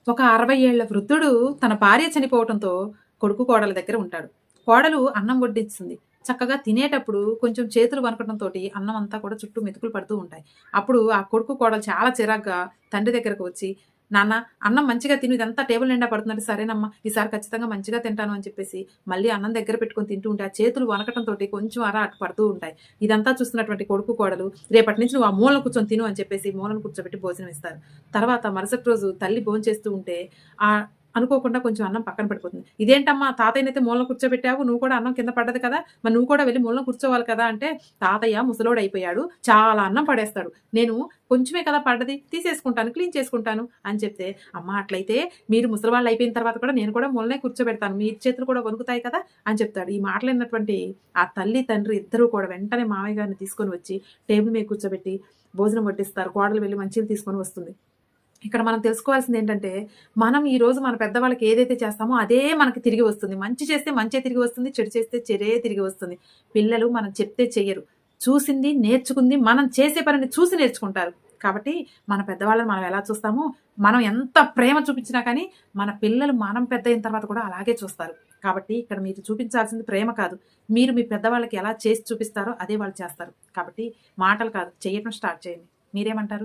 ఒక 60 ఏళ్ల వృద్ధుడు తన భార్య చనిపోవటంతో కొడుకు కోడల దగ్గర ఉంటాడు. కోడలు అన్నం వడ్డిస్తుంది. చక్కగా తినేటప్పుడు కొంచెం చేతులు వణకటంతోటి అన్నం అంతా కూడా చుట్టూ మెతుకులు పడుతూ ఉంటాయి. అప్పుడు ఆ కొడుకు కోడలు చాలా చిరాగ్గా తండ్రి దగ్గరకు వచ్చి, "నాన్న అన్నం మంచిగా తిను, ఇదంతా టేబుల్ నిండా పడుతుందంటే," "సరేనమ్మా, ఈసారి ఖచ్చితంగా మంచిగా తింటాను" అని చెప్పేసి మళ్ళీ అన్నం దగ్గర పెట్టుకొని తింటూ ఉంటే, ఆ చేతులు వణకటంతోటి కొంచెం అటు పడుతూ ఉంటాయి. ఇదంతా చూస్తున్నటువంటి కొడుకు కోడలు, "రేపటి నుంచి నువ్వు ఆ మూలన కూర్చొని తిను" అని చెప్పేసి మూలన కూర్చోబెట్టి భోజనం ఇస్తారు. తర్వాత మరుసటి రోజు తల్లి భోంచేస్తూ ఉంటే అనుకోకుండా కొంచెం అన్నం పక్కన పడిపోతుంది. "ఇదేంటమ్మా, తాతయ్యనైతే మూలన కూర్చోబెట్టావు, నువ్వు కూడా అన్నం కింద పడ్డది కదా! మరి నువ్వు కూడా వెళ్లి మూలన కూర్చోవాలి కదా!" అంటే, "తాతయ్య ముసలోడైపోయాడు. చాలా అన్నం పడేస్తాడు. నేను కొంచెమే కదా పడ్డది, తీసేసుకుంటాను, క్లీన్ చేసుకుంటాను" అని చెప్తే, "అమ్మ అట్లయితే మీరు ముసలివాళ్ళు అయిపోయిన తర్వాత కూడా నేను కూడా మూలనే కూర్చోబెడతాను. మీ చేతులు కూడా వణుకుతాయి కదా!" అని చెప్తాడు. ఈ మాటలు విన్నటువంటి ఆ తల్లి, తండ్రి ఇద్దరూ కూడా వెంటనే మామయ్య గారిని తీసుకొని వచ్చి టేబుల్ మీద కూర్చోబెట్టి భోజనం వడ్డిస్తారు. కోడలు వెళ్లి మంచీలు తీసుకొని వస్తుంది. ఇక్కడ మనం తెలుసుకోవాల్సిందేంటంటే, మనం ఈరోజు మన పెద్దవాళ్ళకి ఏదైతే చేస్తామో అదే మనకి తిరిగి వస్తుంది. మంచి చేస్తే మంచే తిరిగి వస్తుంది. చెడు చేస్తే చెడే తిరిగి వస్తుంది. పిల్లలు మనం చెప్తే చెయ్యరు. చూసింది, నేర్చుకుంది మనం చేసే పనిని చూసి నేర్చుకుంటారు. కాబట్టి మన పెద్దవాళ్ళని మనం ఎలా చూస్తామో, మనం ఎంత ప్రేమ చూపించినా కానీ మన పిల్లలు మనం పెద్దయిన తర్వాత కూడా అలాగే చూస్తారు. కాబట్టి ఇక్కడ మీరు చూపించాల్సింది ప్రేమ కాదు. మీరు మీ పెద్దవాళ్ళకి ఎలా చేసి చూపిస్తారో అదే వాళ్ళు చేస్తారు. కాబట్టి మాటలు కాదు, చెయ్యటం స్టార్ట్ చేయండి. మీరేమంటారు?